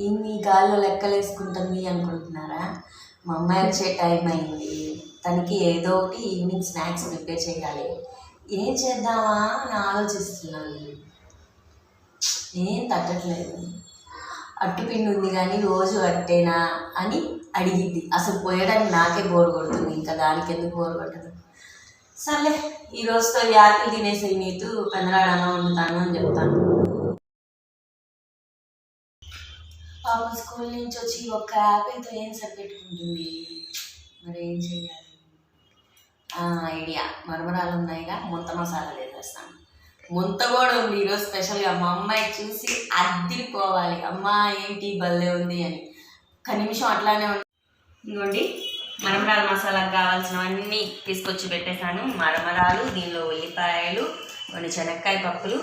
ఇన్ని గాల్లో లెక్కలేసుకుంటుంది అనుకుంటున్నారా? మా అమ్మాయి వచ్చే టైం అయింది. తనకి ఏదో ఒకటి ఈవినింగ్ స్నాక్స్ ప్రిపేర్ చేయాలి. ఏం చేద్దామా అని ఆలోచిస్తున్నాను. ఏం తగ్గట్లేదు. అట్టుపిండి ఉంది కానీ రోజు అట్టేనా అని అడిగిద్ది. అసలు పోయడానికి నాకే బోర్ కొడుతుంది, ఇంకా దానికి ఎందుకు బోర్ కొట్టదు. సర్లే, ఈ రోజుతో యాపిల్ తినేసి నీతు పెందలాడన్నా వండుతాను అని చెప్తాను. పాప స్కూల్ నుంచి వచ్చి ఒక్క యాపిల్తో ఏం సరిపెట్టుకుంటుంది, మరి ఏం చెయ్యాలి? ఐడియా, మరమరాలు ఉన్నాయిగా, ముంత మసాలా వేసేస్తాను. ముంత కూడా ఉంది ఈరోజు స్పెషల్గా. మా అమ్మాయి చూసి అద్దిరిపోవాలి, అమ్మ ఏంటి భలే ఉంది అని. ఒక్క నిమిషం అట్లానే ఇంకోండి, మరమరాల మసాలాకు కావాల్సినవన్నీ తీసుకొచ్చి పెట్టేశాను. మరమరాలు, దీనిలో ఉల్లిపాయలు, కొన్ని శనక్కాయ పప్పులు,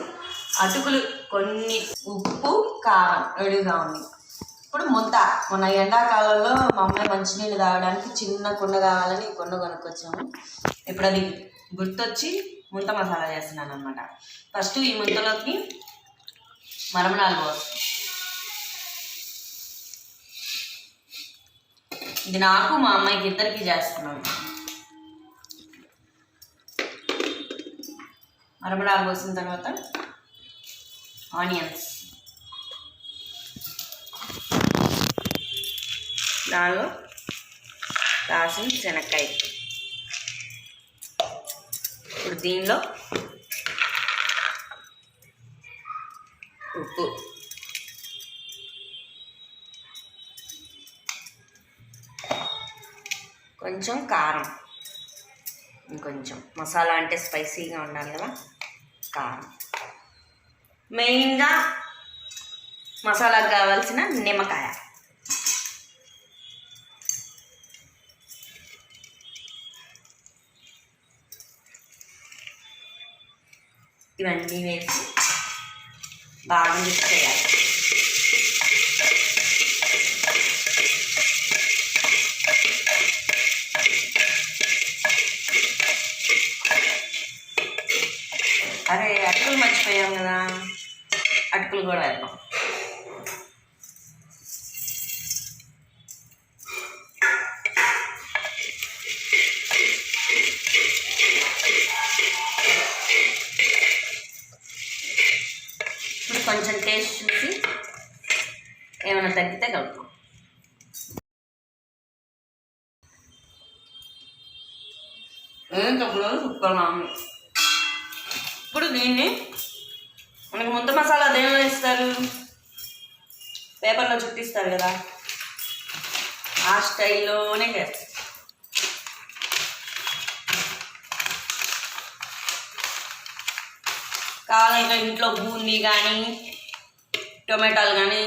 అటుకులు, కొన్ని ఉప్పు, కారం రెడీగా ఉంది. ఇప్పుడు ముంత, మొన్న ఎండాకాలంలో మా అమ్మాయి మంచినీళ్ళు తాగడానికి చిన్న కుండ కావాలని ఈ కుండ కొనుక్కొచ్చాము. ఇప్పుడు అది గుర్తొచ్చి ముంత మసాలా చేస్తున్నాను అనమాట. ఫస్ట్ ఈ ముంతలోకి మరమరాలు పోస్తాం. ఇది నాకు మా అమ్మాయికి ఇద్దరికి చేస్తున్నాను. మరమరాలు పోసిన తర్వాత ఆనియన్స్, దానిలో కాసిన శనక్కాయ, ఇప్పుడు దీనిలో ఉప్పు, కొంచెం కారం, ఇంకొంచెం మసాలా అంటే స్పైసీగా ఉండాలి కదా, కారం, మెయిన్గా మసాలాకు కావాల్సిన నిమ్మకాయ. ఇవన్నీ వేసి బాగా మిక్స్ చేయాలి. అరే, అటుకులు మర్చిపోయాం కదా, అటుకులు కూడా వేద్దాం. ఇప్పుడు కొంచెం టేస్ట్ చూసి ఏమైనా తగ్గితే కలుపుతాం. ఏం తగ్గలేదు, సూపర్గా. ఇప్పుడు దీన్ని మనకి ముంత మసాలా దేనిలో ఇస్తారు, పేపర్లో చుట్టిస్తారు కదా, ఆ స్టైల్లోనే చేస్తారు. కావాలంటే ఇంట్లో బూందీ కానీ టొమాటోలు కానీ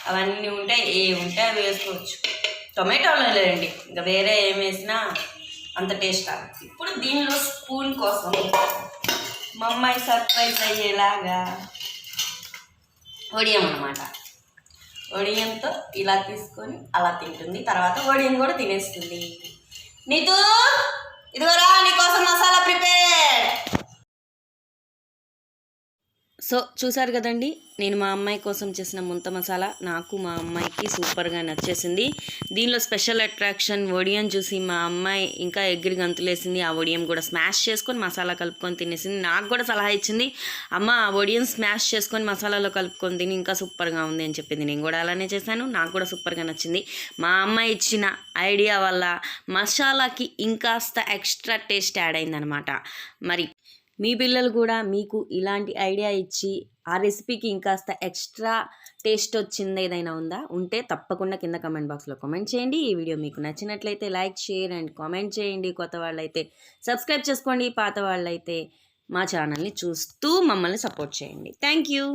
అవన్నీ ఉంటే ఏ ఉంటే అవి వేసుకోవచ్చు. టొమాటోలు లేదండి, ఇంకా వేరే ఏం వేసినా అంత టేస్ట్ రాదు. ఇప్పుడు దీనిలో స్పూన్ కోసం మా అమ్మాయి సర్ప్రైజ్ అయ్యేలాగా వడియం అన్నమాట. వడియంతో ఇలా తీసుకొని అలా తింటుంది, తర్వాత వడియం కూడా తినేస్తుంది. నీతూ, ఇదిగోరా నీకోసం మసాలా ప్రిపేర్. సో చూసారు కదండి, నేను మా అమ్మాయి కోసం చేసిన ముంత మసాలా నాకు మా అమ్మాయికి సూపర్గా నచ్చేసింది. దీనిలో స్పెషల్ అట్రాక్షన్ వడియం చూసి మా అమ్మాయి ఇంకా ఎగిరి గంతులేసింది. ఆ వడియం కూడా స్మాష్ చేసుకొని మసాలా కలుపుకొని తినేసింది. నాకు కూడా సలహా ఇచ్చింది, అమ్మ ఆ వడియం స్మాష్ చేసుకొని మసాలాలో కలుపుకొని తిని ఇంకా సూపర్గా ఉంది అని చెప్పింది. నేను కూడా అలానే చేశాను, నాకు కూడా సూపర్గా నచ్చింది. మా అమ్మాయి ఇచ్చిన ఐడియా వల్ల మసాలాకి ఇంకాస్త ఎక్స్ట్రా టేస్ట్ యాడ్ అయిందనమాట. మరి మీ పిల్లలు కూడా మీకు ఇలాంటి ఐడియా ఇచ్చి ఆ రెసిపీకి ఇంకాస్త ఎక్స్ట్రా టేస్ట్ వచ్చింది ఏదైనా ఉంటే తప్పకుండా కింద కమెంట్ బాక్స్లో కామెంట్ చేయండి. ఈ వీడియో మీకు నచ్చినట్లయితే లైక్, షేర్ అండ్ కామెంట్ చేయండి. కొత్త వాళ్ళైతే సబ్స్క్రైబ్ చేసుకోండి, పాత వాళ్ళైతే మా ఛానల్ని చూస్తూ మమ్మల్ని సపోర్ట్ చేయండి. Thank you.